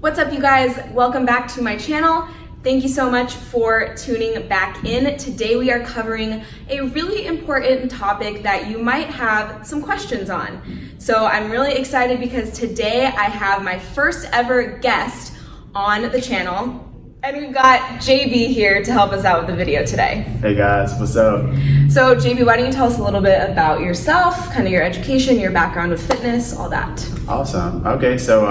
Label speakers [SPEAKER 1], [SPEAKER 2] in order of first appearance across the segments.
[SPEAKER 1] What's up, you guys? Welcome back to my channel. Thank you so much for tuning back in. Today we are covering a really important topic that you might have some questions on. So I'm really excited because today I have my first ever guest on the channel, and we've got JB here to help us out with the video today.
[SPEAKER 2] Hey guys, what's up?
[SPEAKER 1] So JB, why don't you tell us a little bit about yourself, kind of your education, your background with fitness, all that.
[SPEAKER 2] Awesome. Okay, so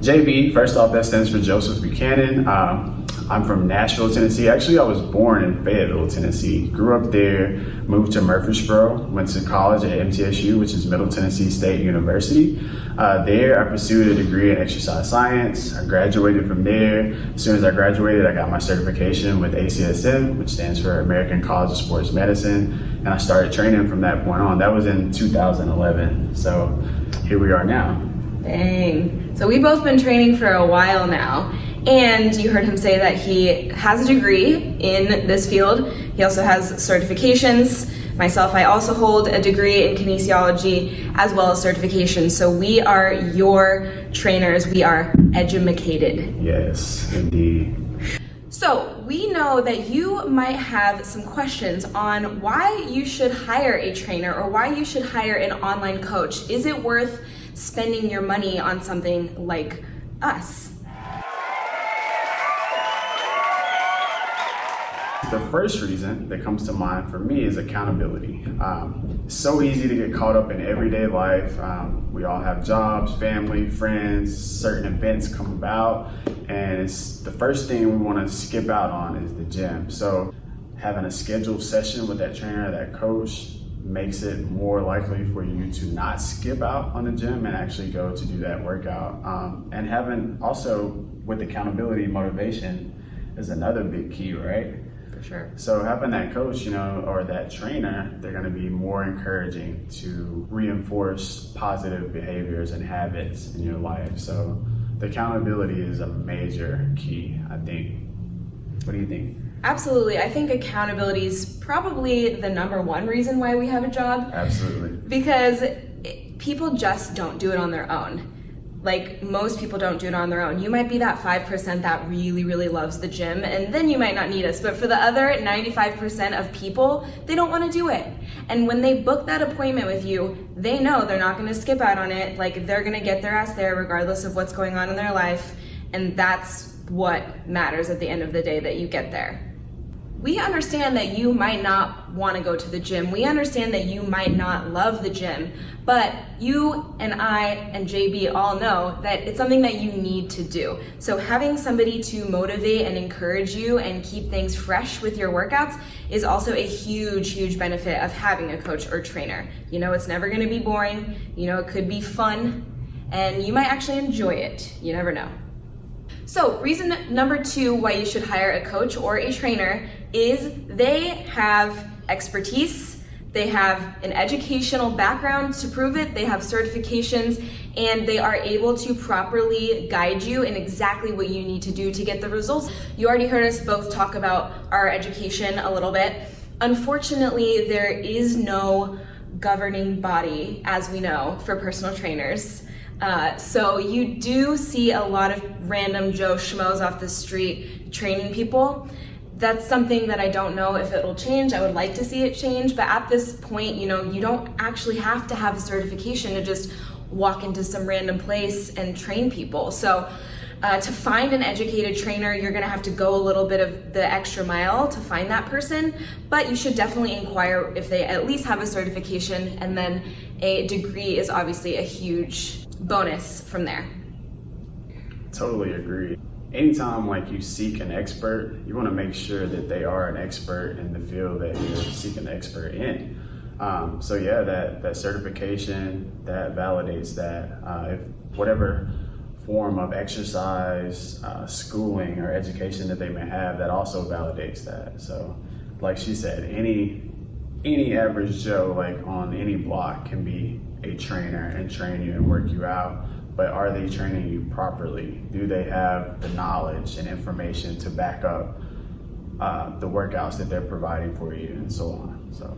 [SPEAKER 2] JB, first off, that stands for Joseph Buchanan. I'm from Nashville, Tennessee. Actually, I was born in Fayetteville, Tennessee. Grew up there, moved to Murfreesboro, went to college at MTSU, which is Middle Tennessee State University. There, I pursued a degree in exercise science. I graduated from there. As soon as I graduated, I got my certification with ACSM, which stands for American College of Sports Medicine, and I started training from that point on. That was in 2011, so here we are now.
[SPEAKER 1] Dang. So we've both been training for a while now. And you heard him say that he has a degree in this field. He also has certifications. Myself, I also hold a degree in kinesiology as well as certifications. So we are your trainers. We are edumacated.
[SPEAKER 2] Yes, indeed.
[SPEAKER 1] So we know that you might have some questions on why you should hire a trainer or why you should hire an online coach. Is it worth spending your money on something like us?
[SPEAKER 2] The first reason that comes to mind for me is accountability. It's so easy to get caught up in everyday life. We all have jobs, family, friends, certain events come about, and it's the first thing we want to skip out on is the gym. So having a scheduled session with that trainer, that coach, makes it more likely for you to not skip out on the gym and actually go to do that workout. And having also with accountability, motivation is another big key, right?
[SPEAKER 1] For sure.
[SPEAKER 2] So having that coach, or that trainer, they're going to be more encouraging to reinforce positive behaviors and habits in your life. So the accountability is a major key, I think. What do you think?
[SPEAKER 1] Absolutely. I think accountability is probably the number one reason why we have a job.
[SPEAKER 2] Absolutely.
[SPEAKER 1] Because people just don't do it on their own. Like, most people don't do it on their own. You might be that 5% that really, really loves the gym, and then you might not need us. But for the other 95% of people, they don't want to do it. And when they book that appointment with you, they know they're not going to skip out on it. Like, they're going to get their ass there regardless of what's going on in their life. And that's what matters at the end of the day, that you get there. We understand that you might not want to go to the gym. We understand that you might not love the gym, but you and I and JB all know that it's something that you need to do. So having somebody to motivate and encourage you and keep things fresh with your workouts is also a huge, huge benefit of having a coach or trainer. It's never going to be boring. It could be fun, and you might actually enjoy it. You never know. So reason number 2 why you should hire a coach or a trainer is they have expertise, they have an educational background to prove it, they have certifications, and they are able to properly guide you in exactly what you need to do to get the results. You already heard us both talk about our education a little bit. Unfortunately, there is no governing body, as we know, for personal trainers. So you do see a lot of random Joe Schmoes off the street training people. That's something that I don't know if it'll change. I would like to see it change, but at this point, you don't actually have to have a certification to just walk into some random place and train people. So to find an educated trainer, you're gonna have to go a little bit of the extra mile to find that person, but you should definitely inquire if they at least have a certification, and then a degree is obviously a huge bonus from there.
[SPEAKER 2] Totally agree. Anytime you seek an expert, you want to make sure that they are an expert in the field that you're seeking an expert in. So yeah, that certification, that validates that. If whatever form of exercise, schooling, or education that they may have, that also validates that. So like she said, any average Joe on any block can be a trainer and train you and work you out, but are they training you properly? Do they have the knowledge and information to back up the workouts that they're providing for you, and so on? So,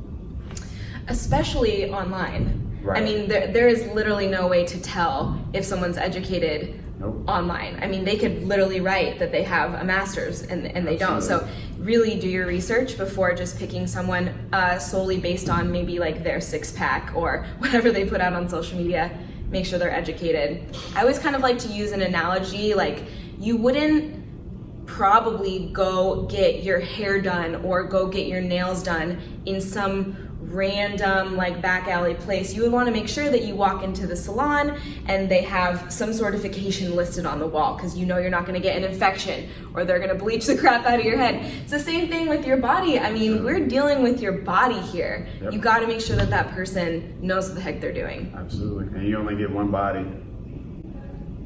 [SPEAKER 1] especially online.
[SPEAKER 2] Right.
[SPEAKER 1] I mean, there is literally no way to tell if someone's educated
[SPEAKER 2] Nope.
[SPEAKER 1] online. I mean, they could literally write that they have a master's and they don't. So really do your research before just picking someone solely based on maybe like their six pack or whatever they put out on social media. Make sure they're educated. I always kind of like to use an analogy, like you wouldn't probably go get your hair done or go get your nails done in some random like back alley place. You would want to make sure that you walk into the salon and they have some certification listed on the wall, because you know you're not going to get an infection or they're going to bleach the crap out of your head. It's the same thing with your body. I mean, we're dealing with your body here.
[SPEAKER 2] Yep.
[SPEAKER 1] You got to make sure that that person knows what the heck they're doing.
[SPEAKER 2] Absolutely. And you only get one body.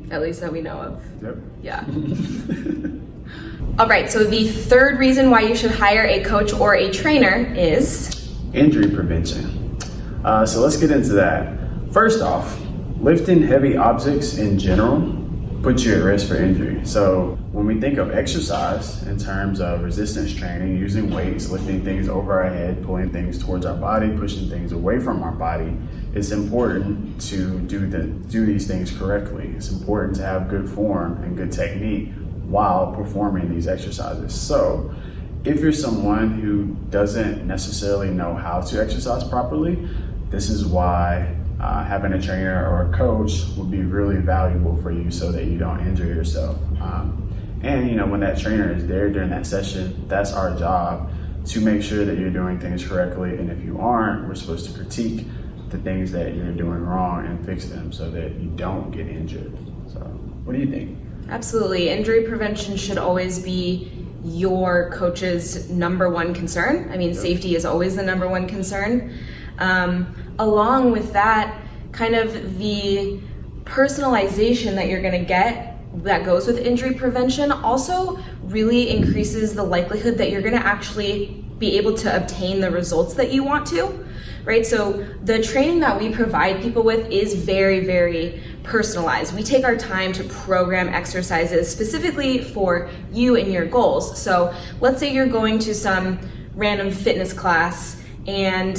[SPEAKER 1] At least that we know of.
[SPEAKER 2] Yep.
[SPEAKER 1] Yeah. All right, so the third reason why you should hire a coach or a trainer is
[SPEAKER 2] Injury prevention. So let's get into that. First off, lifting heavy objects in general puts you at risk for injury. So when we think of exercise in terms of resistance training, using weights, lifting things over our head, pulling things towards our body, pushing things away from our body, it's important to do these things correctly. It's important to have good form and good technique while performing these exercises. So if you're someone who doesn't necessarily know how to exercise properly, this is why having a trainer or a coach would be really valuable for you so that you don't injure yourself. And you know, when that trainer is there during that session, that's our job to make sure that you're doing things correctly. And if you aren't, we're supposed to critique the things that you're doing wrong and fix them so that you don't get injured. So what do you think?
[SPEAKER 1] absolutely. Injury prevention should always be your coach's number one concern. I mean, safety is always the number one concern. Along with that, kind of the personalization that you're going to get that goes with injury prevention also really increases the likelihood that you're going to actually be able to obtain the results that you want to, right? So the training that we provide people with is very, very personalized. We take our time to program exercises specifically for you and your goals. So let's say you're going to some random fitness class and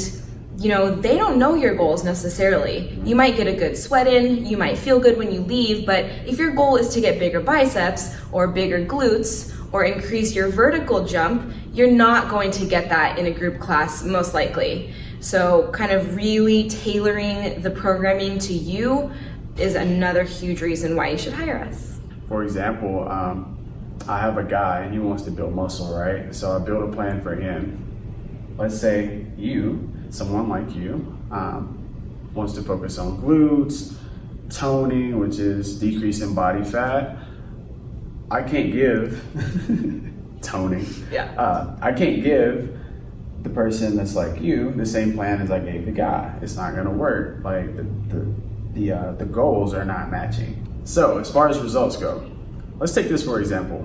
[SPEAKER 1] you know, they don't know your goals necessarily. You might get a good sweat in, you might feel good when you leave, but if your goal is to get bigger biceps or bigger glutes or increase your vertical jump, you're not going to get that in a group class most likely. So kind of really tailoring the programming to you is another huge reason why you should hire us.
[SPEAKER 2] For example, I have a guy and he wants to build muscle, right? So I build a plan for him. Let's say someone like you, wants to focus on glutes, toning, which is decreasing body fat. I can't give toning.
[SPEAKER 1] Yeah.
[SPEAKER 2] I can't give the person that's like you the same plan as I gave the guy. It's not gonna work. Like the goals are not matching. So as far as results go, let's take this for example.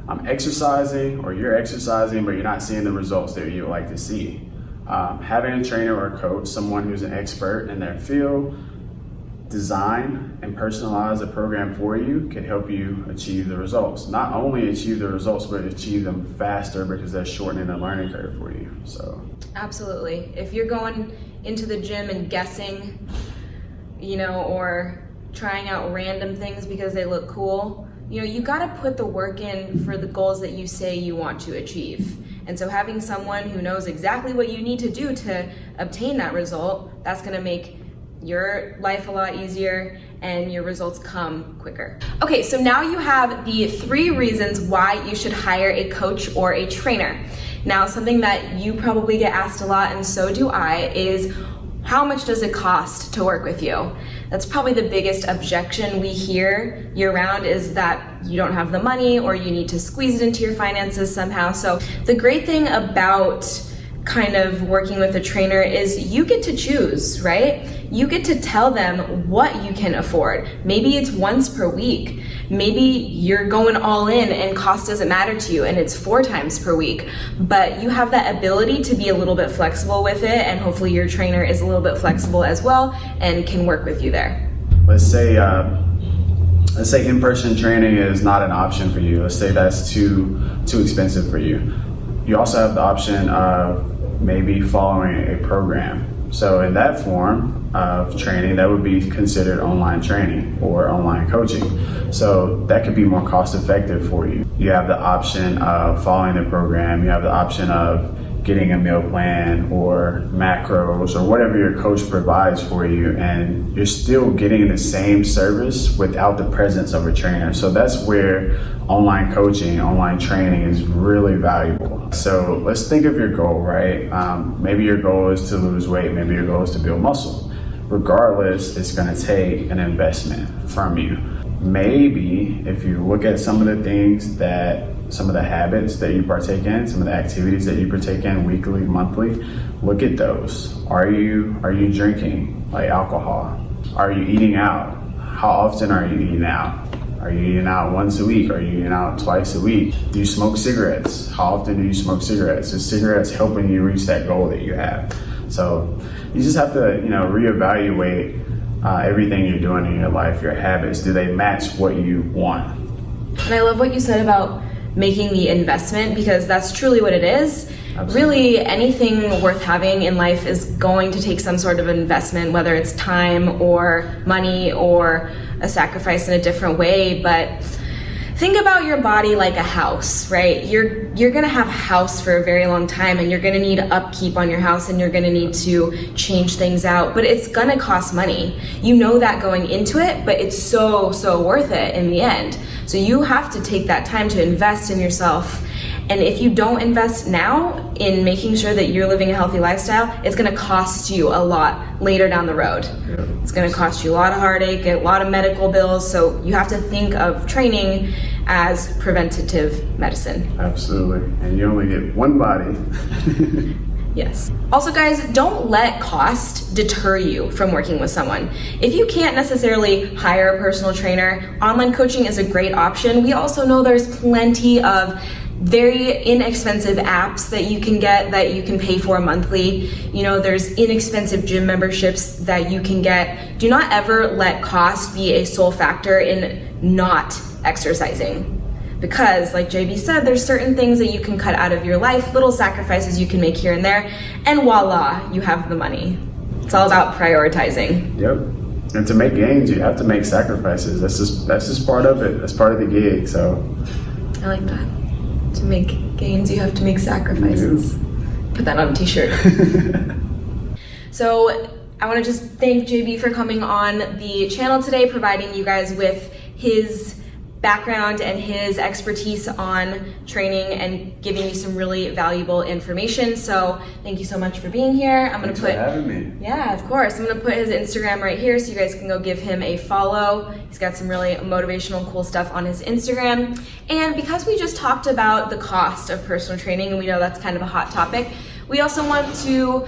[SPEAKER 2] I'm exercising or you're exercising, but you're not seeing the results that you would like to see. Having a trainer or a coach, someone who's an expert in their field, design and personalize a program for you can help you achieve the results. Not only achieve the results, but achieve them faster because they're shortening the learning curve for you. So
[SPEAKER 1] Absolutely. If you're going into the gym and guessing, you know, or trying out random things because they look cool, you know, you got to put the work in for the goals that you say you want to achieve. And so having someone who knows exactly what you need to do to obtain that result, that's going to make your life a lot easier and your results come quicker. Okay, so now you have the 3 reasons why you should hire a coach or a trainer. Now, something that you probably get asked a lot, and so do I, is how much does it cost to work with you? That's probably the biggest objection we hear year-round, is that you don't have the money or you need to squeeze it into your finances somehow. So the great thing about kind of working with a trainer is you get to choose, right? You get to tell them what you can afford. Maybe it's once per week. Maybe you're going all in and cost doesn't matter to you and it's 4 times per week, but you have that ability to be a little bit flexible with it, and hopefully your trainer is a little bit flexible as well and can work with you there.
[SPEAKER 2] Let's say in-person training is not an option for you. Let's say that's too expensive for you. You also have the option of maybe following a program. So in that form of training, that would be considered online training or online coaching. So that could be more cost effective for you. You have the option of following the program. You have the option of getting a meal plan or macros or whatever your coach provides for you, and you're still getting the same service without the presence of a trainer. So that's where online coaching, online training is really valuable. So let's think of your goal, right? Maybe your goal is to lose weight, maybe your goal is to build muscle. Regardless, it's going to take an investment from you. Maybe if you look at some of the habits that you partake in, some of the activities that you partake in weekly, monthly, look at those. Are you drinking like alcohol? Are you eating out? How often are you eating out? Are you eating out once a week? Are you eating out twice a week? Do you smoke cigarettes? How often do you smoke cigarettes? Is cigarettes helping you reach that goal that you have? So you just have to, reevaluate everything you're doing in your life, your habits. Do they match what you want?
[SPEAKER 1] And I love what you said about making the investment, because that's truly what it is.
[SPEAKER 2] Absolutely.
[SPEAKER 1] Really, anything worth having in life is going to take some sort of investment, whether it's time or money or a sacrifice in a different way. But think about your body like a house, right? You're gonna have a house for a very long time, and you're gonna need upkeep on your house, and you're gonna need to change things out, but it's gonna cost money. You know that going into it, but it's so worth it in the end. So you have to take that time to invest in yourself. And if you don't invest now in making sure that you're living a healthy lifestyle, it's gonna cost you a lot later down the road.
[SPEAKER 2] Yeah.
[SPEAKER 1] It's gonna cost you a lot of heartache, a lot of medical bills, so you have to think of training as preventative medicine.
[SPEAKER 2] Absolutely. And you only get one body.
[SPEAKER 1] Yes. Also, guys, don't let cost deter you from working with someone. If you can't necessarily hire a personal trainer, online coaching is a great option. We also know there's plenty of very inexpensive apps that you can get that you can pay for monthly. There's inexpensive gym memberships that you can get. Do not ever let cost be a sole factor in not exercising. Because, like JB said, there's certain things that you can cut out of your life, little sacrifices you can make here and there, and voila, you have the money. It's all about prioritizing.
[SPEAKER 2] Yep. And to make gains, you have to make sacrifices. That's just part of it. That's part of the gig. So
[SPEAKER 1] I like that. To make gains, you have to make sacrifices. Put that on a t-shirt. So I want to just thank JB for coming on the channel today, providing you guys with his background and his expertise on training and giving you some really valuable information. So thank you so much for being here.
[SPEAKER 2] Thanks for having me.
[SPEAKER 1] Yeah, of course. I'm gonna put his Instagram right here so you guys can go give him a follow. He's got some really motivational, cool stuff on his Instagram. And because we just talked about the cost of personal training, and we know that's kind of a hot topic, we also want to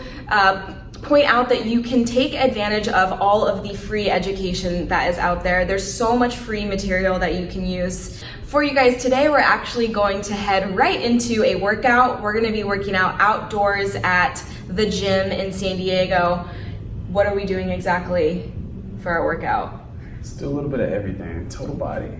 [SPEAKER 1] point out that you can take advantage of all of the free education that is out there. There's so much free material that you can use. For you guys today, we're actually going to head right into a workout. We're gonna be working out outdoors at the gym in San Diego. What are we doing exactly for our workout?
[SPEAKER 2] Let's do a little bit of everything. Total body.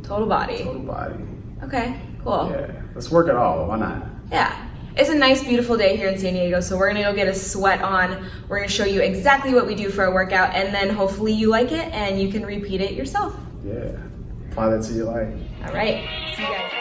[SPEAKER 1] Total body.
[SPEAKER 2] Total body.
[SPEAKER 1] Okay, cool.
[SPEAKER 2] Yeah, let's work it all. Why not?
[SPEAKER 1] Yeah. It's a nice, beautiful day here in San Diego, so we're gonna go get a sweat on. We're gonna show you exactly what we do for our workout, and then hopefully you like it and you can repeat it yourself.
[SPEAKER 2] Yeah, apply that to your life.
[SPEAKER 1] All right, see you guys.